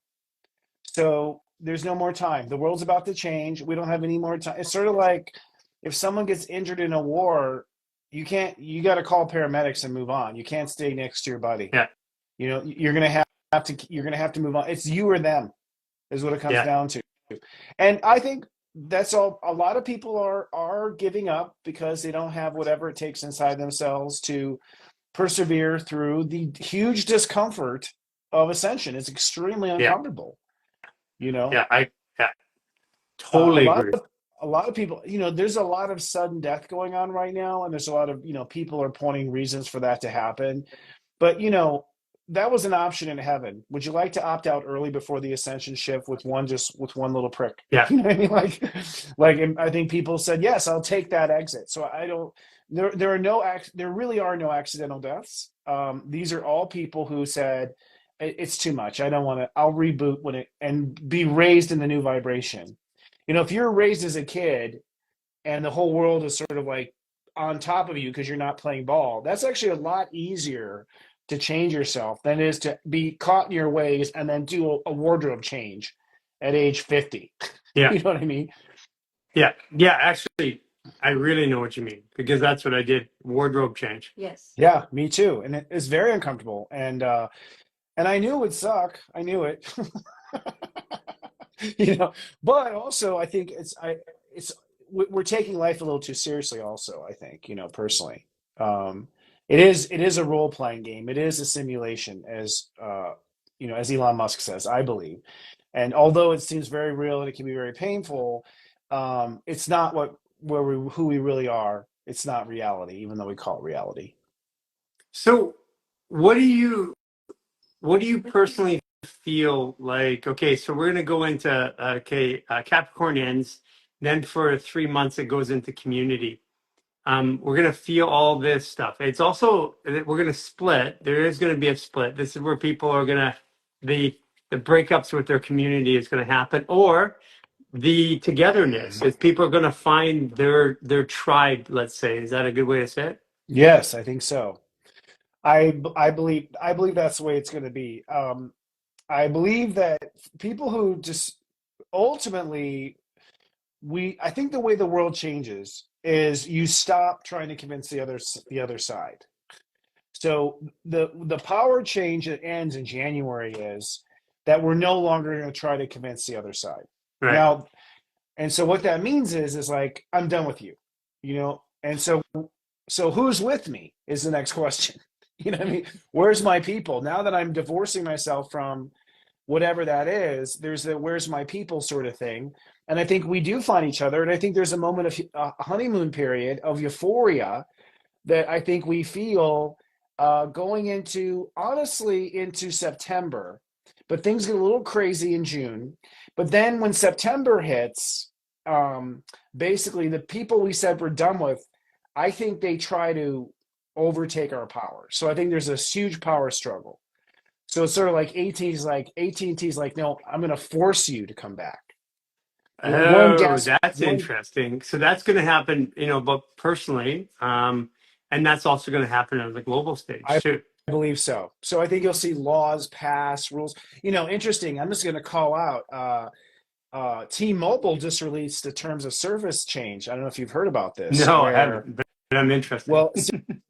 So there's no more time. The world's about to change. We don't have any more time. It's sort of like if someone gets injured in a war, you got to call paramedics and move on. You can't stay next to your buddy. Yeah, You're gonna have to move on. It's you or them is what it comes yeah, down to. And I think that's all. A lot of people are giving up because they don't have whatever it takes inside themselves to persevere through the huge discomfort of ascension. It's extremely yeah, uncomfortable, you know. yeah. Yeah, A totally lot agree. of people, there's a lot of sudden death going on right now, and there's a lot of people are pointing reasons for that to happen. But that was an option in heaven. Would you like to opt out early before the ascension shift with one little prick? Yeah, You know what I mean? Like, and I think people said yes, I'll take that exit. So I don't. There really are no accidental deaths. These are all people who said, It's too much. I don't want to. I'll reboot when it and be raised in the new vibration." If you're raised as a kid and the whole world is sort of like on top of you because you're not playing ball, that's actually a lot easier to change yourself than it is to be caught in your ways and then do a wardrobe change at age 50. Yeah. You know what I mean? Yeah. Yeah. Actually, I really know what you mean because that's what I did. Wardrobe change. Yes. Yeah, me too. And it's very uncomfortable. And I knew it would suck. I knew it. But also I think it's we're taking life a little too seriously also, I think, personally. um it is a role playing game. It is a simulation, as Elon Musk says, I believe. And although it seems very real and it can be very painful, it's not who we really are. It's not reality, even though we call it reality. So, what do you what do you personally feel like? Okay, so we're going to go into Capricorn ends, then for 3 months it goes into community. We're going to feel all this stuff. It's also that we're going to split. There is going to be a split. This is where people are going to the the breakups with their community is going to happen, or the togetherness. Is people are going to find their tribe. Let's say, is that a good way to say it? Yes, I think so. I believe that's the way it's going to be. I believe that people who just ultimately, I think the way the world changes is you stop trying to convince the other side. So the power change that ends in January is that we're no longer going to try to convince the other side. Right. Now, and so what that means is like, I'm done with you, And so who's with me is the next question. You know what I mean? Where's my people? Now that I'm divorcing myself from whatever that is, there's the where's my people sort of thing. And I think we do find each other. And I think there's a moment of a honeymoon period of euphoria that I think we feel going into, honestly, into September. But things get a little crazy in June. But then when September hits, um, basically the people we said we're done with, I think they try to overtake our power. So I think there's this huge power struggle. So it's sort of like AT&T's like, no, I'm going to force you to come back. One Oh, gas, that's one. interesting. So that's going to happen, but personally, and that's also going to happen on the global stage I too. believe so. So I think you'll see laws pass, rules. Interesting. I'm just going to call out. T-Mobile just released a terms of service change. I don't know if you've heard about this, No, I where haven't, but I'm interested. well,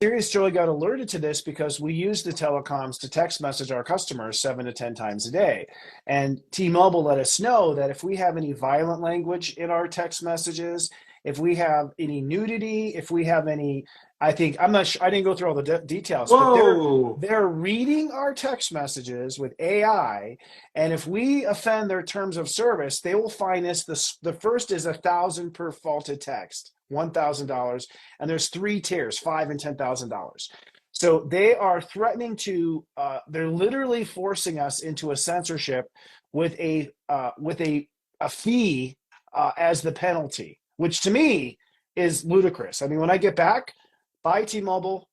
Sirius Joy got alerted to this because we use the telecoms to text message our customers 7 to 10 times a day. And T-Mobile let us know that if we have any violent language in our text messages, if we have any nudity, if we have any, I think, I'm not sure, I didn't go through all the details, but they're Whoa. they're reading our text messages with AI, and if we offend their terms of service, they will fine us. The first is 1,000 per faulted text, $1,000, and there's three tiers, $5,000 and $10,000. So they are threatening to. They're literally forcing us into a censorship with a fee as the penalty, which to me is ludicrous. I mean, when I get back, buy T-Mobile.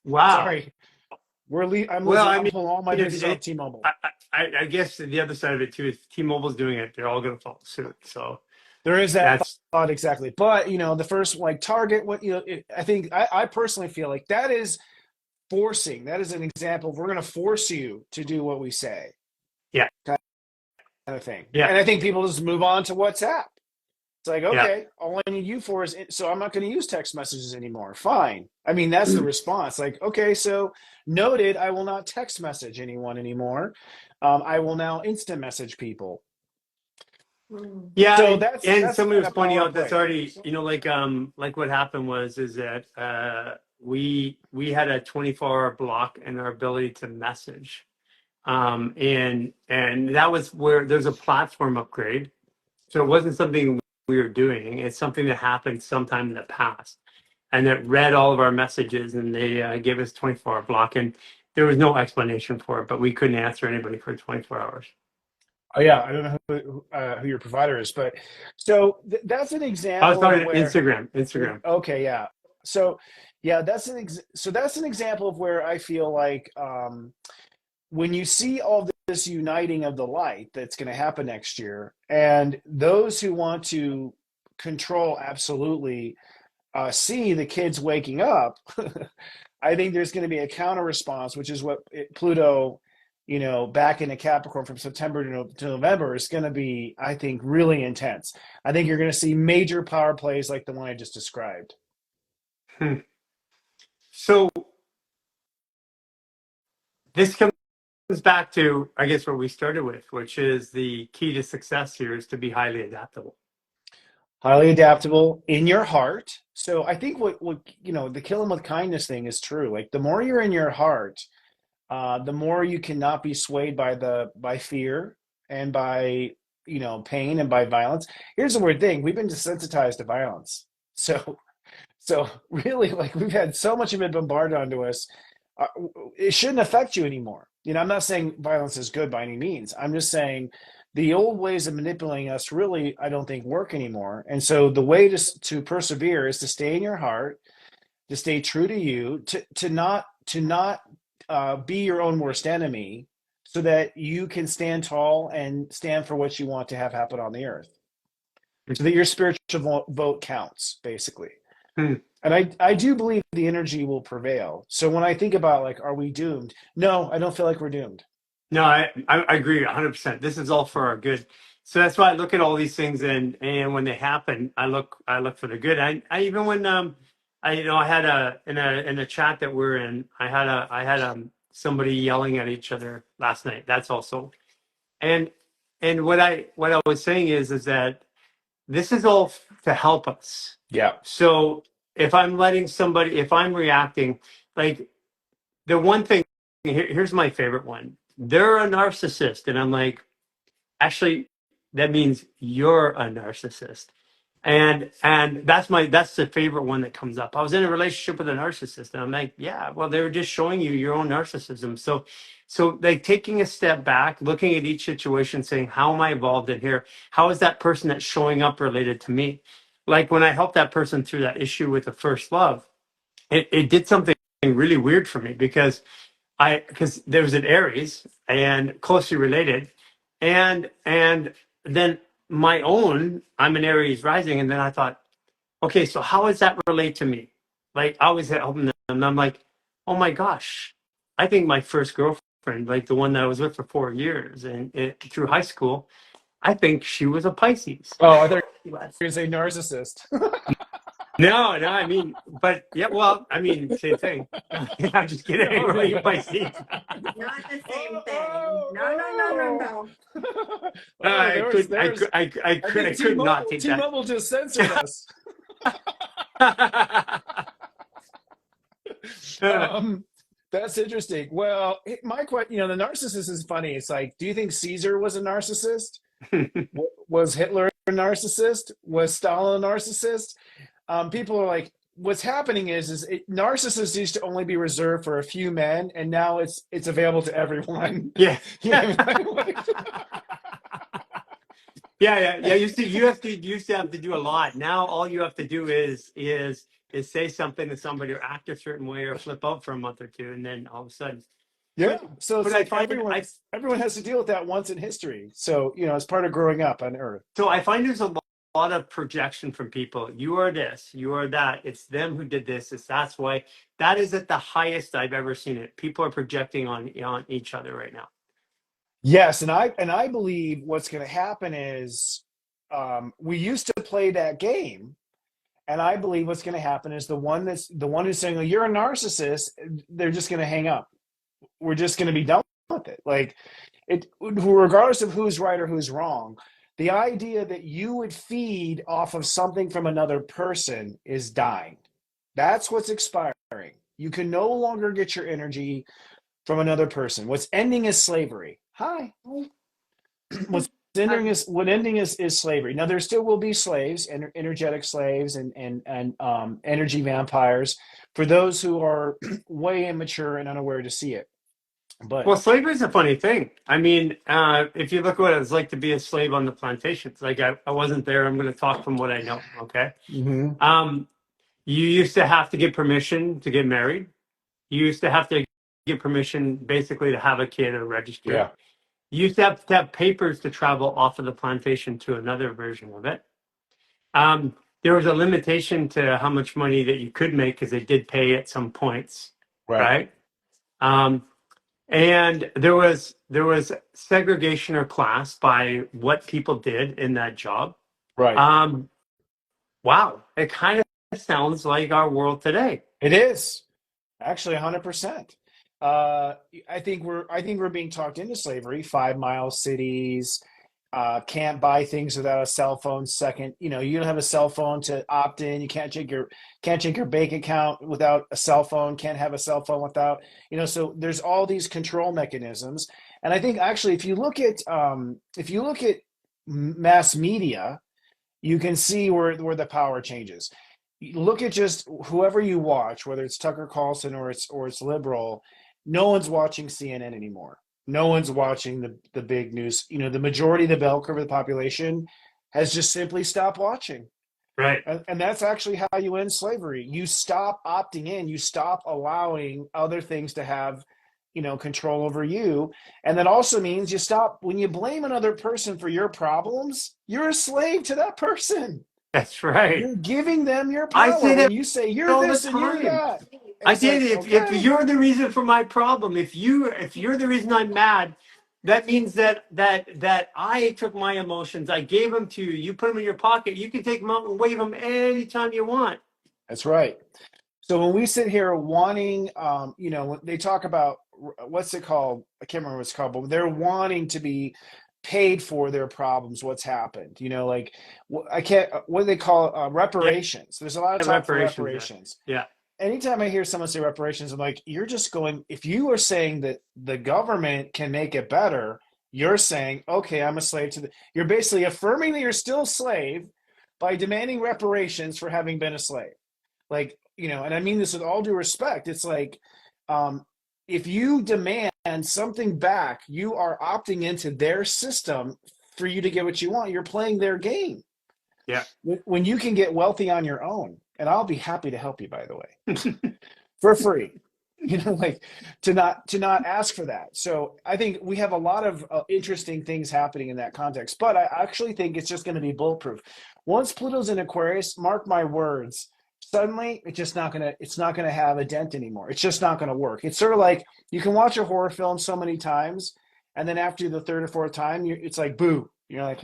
Wow. Sorry, I'm Well, losing. I I'm mean, pulling all my business off T-Mobile. I guess the other side of it too is T-Mobile's doing it. They're all going to follow suit. So There is that that's thought exactly, but the first like Target, I think I personally feel like that is forcing. That is an example. We're going to force you to do what we say, yeah, kind of thing. yeah, And I think people just move on to WhatsApp. It's like, yeah. okay, all I need you for is, so I'm not going to use text messages anymore. Fine. I mean, that's the response. Like, okay, so noted, I will not text message anyone anymore. I will now instant message people. Mm. Yeah, So and that's the somebody kind was of pointing power out that's play. already, like what happened was is that we had a 24-hour block in our ability to message. And that was where there's a platform upgrade. So it wasn't something we were doing. It's something that happened sometime in the past. And it read all of our messages and they gave us 24-hour block. And there was no explanation for it, but we couldn't answer anybody for 24 hours. Oh yeah, I don't know who your provider is, but so that's an I was example talking where Instagram. okay, yeah. So yeah, that's an example of where I feel like when you see all this uniting of the light that's going to happen next year, and those who want to control absolutely see the kids waking up, I think there's going to be a counter response, which is what Pluto, back into Capricorn from September to November is going to be, I think, really intense. I think you're going to see major power plays like the one I just described. Hmm. So this comes back to, I guess, what we started with, which is the key to success here is to be highly adaptable. Highly adaptable in your heart. So I think what the kill 'em with kindness thing is true. Like the more you're in your heart, the more you cannot be swayed by fear and by pain and by violence. Here's the weird thing: we've been desensitized to violence. So really, like we've had so much of it bombarded onto us. uh, it shouldn't affect you anymore. I'm not saying violence is good by any means. I'm just saying the old ways of manipulating us really, I don't think work anymore. And so the way to persevere is to stay in your heart, to stay true to you, to not be your own worst enemy, so that you can stand tall and stand for what you want to have happen on the earth, so that your spiritual vote counts, basically. Hmm. And I do believe the energy will prevail. So when I think about like, are we doomed? No, I don't feel like we're doomed. No, I agree 100%. This is all for our good. So that's why I look at all these things, and when they happen, I look for the good. I even when I had in a chat that we're in, I had somebody yelling at each other last night. That's also and what I was saying is that this is all to help us. Yeah. So if I'm reacting, like the one thing, here's my favorite one. They're a narcissist. And I'm like, actually, that means you're a narcissist. And that's the favorite one that comes up. I was in a relationship with a narcissist, and I'm like, yeah, well, they were just showing you your own narcissism. So like taking a step back, looking at each situation, saying, how am I involved in here? How is that person that's showing up related to me? Like when I helped that person through that issue with the first love, it did something really weird for me because there was an Aries and closely related, and then my own, I'm an Aries rising, and then I thought, okay, so how does that relate to me? Like I was helping them, and I'm like, oh my gosh, I think my first girlfriend, like the one that I was with for 4 years and through high school, I think she was a Pisces. Oh, I thought you were going to say narcissist. No, no, I mean, but yeah, well, I mean, same thing. I'm just kidding. What are you Pisces? Not the same thing. No. There was, I think could not take that. T-Mobile just censored us. That's interesting. Well, my question, the narcissist is funny. It's like, do you think Caesar was a narcissist? Was Hitler a narcissist? Was Stalin a narcissist? People are like, what's happening is narcissists used to only be reserved for a few men, and now it's available to everyone. Yeah. Yeah. You used to have to do a lot. Now all you have to do is say something to somebody or act a certain way or flip out for a month or two, and then all of a sudden. Yeah. So it's like everyone has to deal with that once in history. So, it's part of growing up on Earth. So I find there's a lot of projection from people. You are this, you are that. It's them who did this. That's why. That is at the highest I've ever seen it. People are projecting on each other right now. Yes, and I believe what's going to happen is we used to play that game, and I believe what's going to happen is the one who's saying, well, you're a narcissist, they're just going to hang up. We're just going to be done with it. Like regardless of who's right or who's wrong, the idea that you would feed off of something from another person is dying. That's what's expiring. You can no longer get your energy from another person. What's ending is slavery. Hi. What's ending is slavery. Now there still will be slaves, energetic slaves, and energy vampires for those who are way immature and unaware to see it. But well, slavery is a funny thing. I mean, if you look at what it's like to be a slave on the plantations, like I wasn't there. I'm going to talk from what I know. Okay. mm-hmm. You used to have to get permission to get married. You used to have to get permission basically to have a kid or register. Yeah. You used to have papers to travel off of the plantation to another version of it. There was a limitation to how much money that you could make because they did pay at some points, Right. right? Um, and there was segregation or class by what people did in that job. Right. Wow, it kind of sounds like our world today. It is actually 100%. I think we're being talked into slavery. 5 mile cities, can't buy things without a cell phone. Second, you don't have a cell phone to opt in. You can't check your bank account without a cell phone. Can't have a cell phone without. So there's all these control mechanisms. And I think actually, if you look at mass media, you can see where the power changes. Look at just whoever you watch, whether it's Tucker Carlson or it's liberal. No one's watching CNN anymore. No one's watching the big news. The majority of the bell curve of the population has just simply stopped watching. Right. And that's actually how you end slavery. You stop opting in. You stop allowing other things to have, control over you. And that also means you stop, when you blame another person for your problems, you're a slave to that person. That's right. You're giving them your I power. say that When you say you're all the this and you're time. that. I It's did. like, If okay. you're the reason for my problem, if you're the reason I'm mad, that means that I took my emotions, I gave them to you. You put them in your pocket. You can take them out and wave them anytime you want. That's right. So when we sit here wanting, when they talk about, what's it called? I can't remember what it's called, but they're wanting to be paid for their problems. What's happened? Like, I can't. What do they call it? Yeah, Reparations? There's a lot of talk for reparations. reparations. Yeah, Anytime I hear someone say reparations, I'm like, you're just going. If you are saying that the government can make it better, you're saying, okay, I'm a slave to the. You're basically affirming that you're still a slave by demanding reparations for having been a slave. Like, and I mean this with all due respect. It's like, um, if you demand something back, you are opting into their system for you to get what you want. You're playing their game. yeah. When you can get wealthy on your own, and I'll be happy to help you, by the way, for free. Like, to not ask for that. So I think we have a lot of interesting things happening in that context. But I actually think it's just going to be bulletproof. Once Pluto's in Aquarius, mark my words, suddenly it's not gonna have a dent anymore. It's just not gonna work. It's sort of like you can watch a horror film so many times, and then after the third or fourth time, it's like boo. You're like,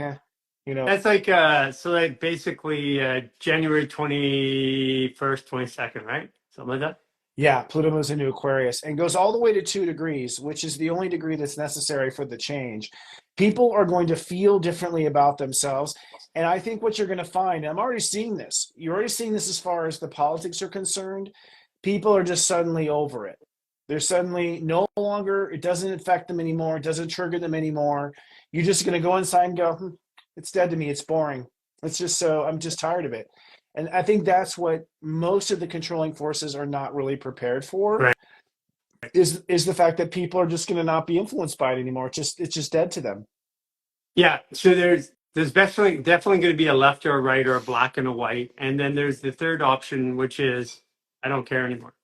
That's like so like basically January 21st, 22nd, right? Something like that. yeah. Pluto moves into Aquarius and goes all the way to 2 degrees, which is the only degree that's necessary for the change. People are going to feel differently about themselves. And I think what you're going to find, I'm already seeing this. You're already seeing this as far as the politics are concerned. People are just suddenly over it. They're suddenly no longer, it doesn't affect them anymore. It doesn't trigger them anymore. You're just going to go inside and go, it's dead to me. It's boring. I'm just tired of it. And I think that's what most of the controlling forces are not really prepared for, Right. is the fact that people are just going to not be influenced by it anymore. It's just dead to them. Yeah. So there's definitely going to be a left or a right or a black and a white, and then there's the third option, which is I don't care anymore.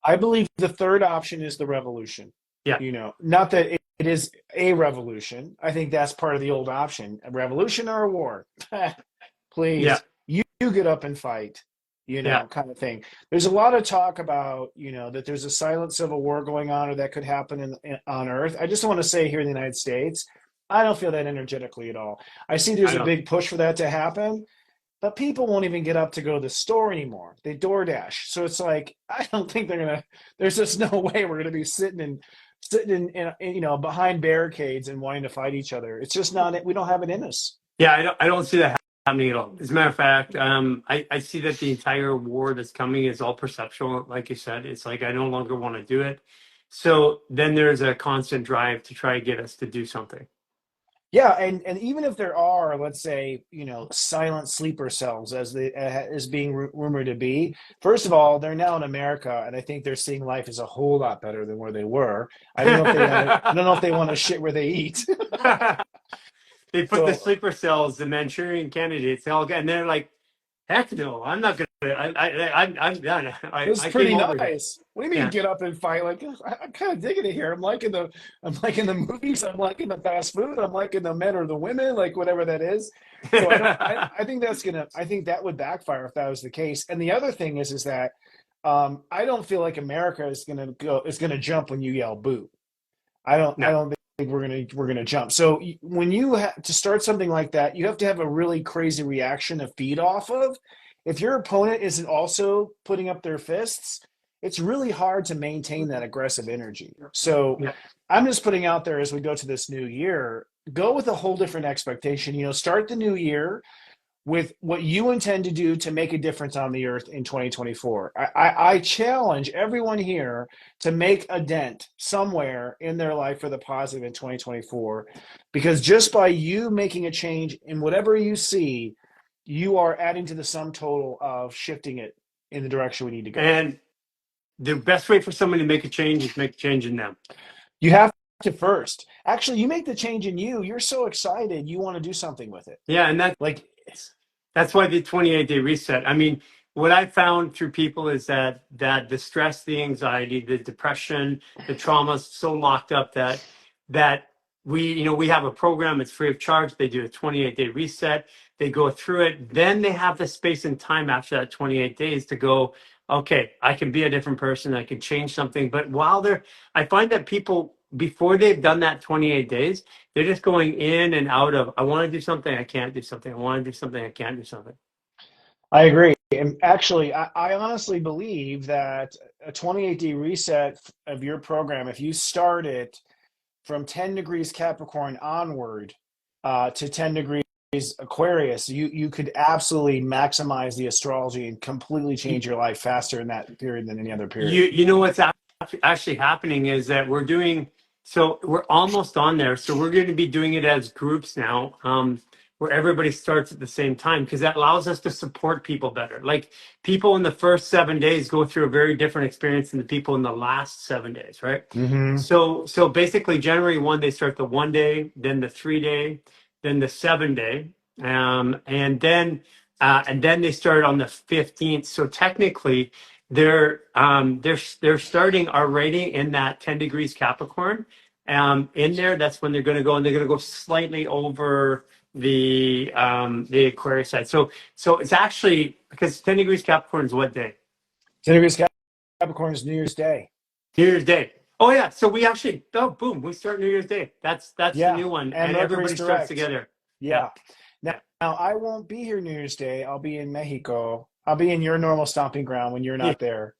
I believe the third option is the revolution. Yeah. Not that it is a revolution. I think that's part of the old option: a revolution or a war. Please, Yeah. you get up and fight. Yeah. Kind of thing. There's a lot of talk about, that there's a silent civil war going on, or that could happen on Earth. I just want to say here in the United States, I don't feel that energetically at all. I see there's I a don't. big push for that to happen, but people won't even get up to go to the store anymore. They DoorDash. So it's like, I don't think there's just no way we're gonna be sitting in behind barricades and wanting to fight each other. It's just not, we don't have it in us. Yeah, I don't see that happening at all. As a matter of fact, I see that the entire war that's coming is all perceptual. Like you said, it's like I no longer want to do it. So then there's a constant drive to try to get us to do something. Yeah, and even if there are, let's say, silent sleeper cells, as being rumored to be, first of all, they're now in America, and I think they're seeing life as a whole lot better than where they were. I don't know if they want to. I don't know if they want to shit where they eat. They put the So sleeper cells, the Manchurian candidates, and they're like, heck no, I'm not going I'm done. It was I pretty came over here. nice. What do you mean Yeah. get up and fight? Like I'm kind of digging it here. I'm liking the movies. I'm liking the fast food. I'm liking the men or the women, like whatever that is. So I think I think that would backfire if that was the case. And the other thing is that I don't feel like America is gonna jump when you yell boo. I No. don't think we're gonna jump. So when you to start something like that, you have to have a really crazy reaction to feed off of. If your opponent isn't also putting up their fists, it's really hard to maintain that aggressive energy. So Yeah. I'm just putting out there as we go to this new year, go with a whole different expectation. Start the new year with what you intend to do to make a difference on the earth in 2024. I challenge everyone here to make a dent somewhere in their life for the positive in 2024, because just by you making a change in whatever you see, you are adding to the sum total of shifting it in the direction we need to go. And the best way for someone to make a change is make a change in them. You have to first. Actually, you make the change in you. You're so excited, you want to do something with it. Yeah, and Like, that's why the 28-day reset. I mean, what I found through people is that the stress, the anxiety, the depression, the trauma is so locked up that we have a program. It's free of charge. They do a 28-day reset. They go through it. Then they have the space and time after that 28 days to go, okay, I can be a different person. I can change something. But I find that people, before they've done that 28 days, they're just going in and out of, I want to do something, I can't do something. I want to do something, I can't do something. I agree. And actually, I honestly believe that a 28-day reset of your program, if you start it from 10 degrees Capricorn onward to 10 degrees Aquarius, you could absolutely maximize the astrology and completely change your life faster in that period than any other period. You know what's actually happening is that we're almost on there. So we're going to be doing it as groups now, where everybody starts at the same time, because that allows us to support people better. Like, people in the first 7 days go through a very different experience than the people in the last 7 days, right? Mm-hmm. So basically, January 1, they start the 1 day, then the 3 day, then the 7 day, and then they start on the 15th. So technically, they're starting already in that 10 degrees Capricorn. In there, that's when they're going to go, and they're going to go slightly over the Aquarius side. So it's actually, because 10 degrees Capricorn is what day? 10 degrees Capricorn is New Year's Day. New Year's Day. Oh yeah. So we actually, boom, we start New Year's Day. That's the new one, and everybody starts together. Yeah. Yeah. Now, I won't be here New Year's Day. I'll be in Mexico. I'll be in your normal stomping ground when you're Yeah. not there.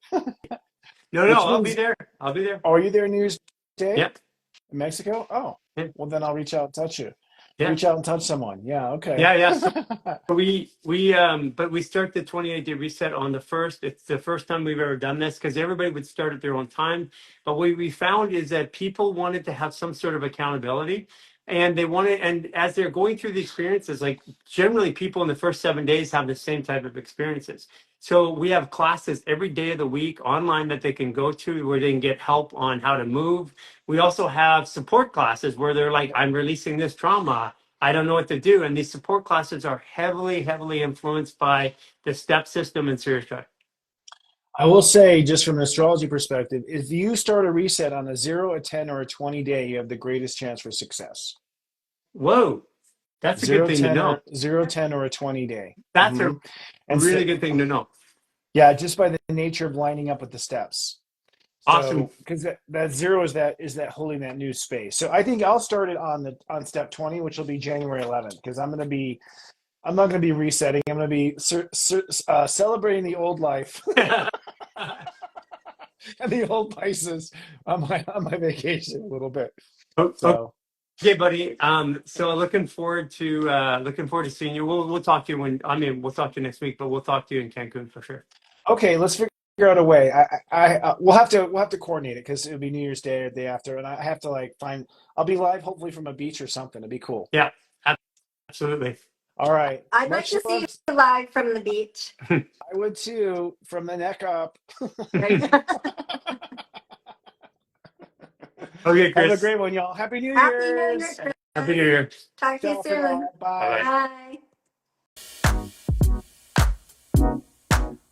No, I'll be there. I'll be there. Oh, are you there New Year's Day? Yep. In Mexico? Oh, Yeah. well, then I'll reach out and touch you. Yeah. Reach out and touch someone. Yeah, okay. Yeah. So but we start the 28-day reset on the first. It's the first time we've ever done this, because everybody would start at their own time. But what we found is that people wanted to have some sort of accountability, and as they're going through the experiences, like, generally people in the first 7 days have the same type of experiences. So we have classes every day of the week online that they can go to, where they can get help on how to move. We also have support classes where they're like, I'm releasing this trauma, I don't know what to do. And these support classes are heavily, heavily influenced by the step system and Sirius Drive. I will say, just from an astrology perspective, if you start a reset on a 0, a 10, or a 20 day, you have the greatest chance for success. Whoa, that's a 0, good thing to 10, know. 0, 10, or a 20 day. That's Mhm. a really good thing to know. Yeah, just by the nature of lining up with the steps. Awesome. Because that 0 is that holding that new space. So I think I'll start it on step 20, which will be January 11th, because I'm not going to be resetting. I'm going to be celebrating the old life and the old Pisces on my vacation a little bit. So. Okay, buddy. So looking forward to seeing you. We'll talk to you we'll talk to you next week, but we'll talk to you in Cancun for sure. Okay, let's figure out a way. We'll have to coordinate it, because it'll be New Year's Day or the day after, and I have to I'll be live hopefully from a beach or something. It'd be cool. Yeah, absolutely. All right. I'd like to see you live from the beach. I would too, from the neck up. Okay, Chris. Have a great one, y'all. Happy New Happy New Year's. Year, Chris. Happy New Year. Talk to you Ciao for soon. now. Bye. Bye.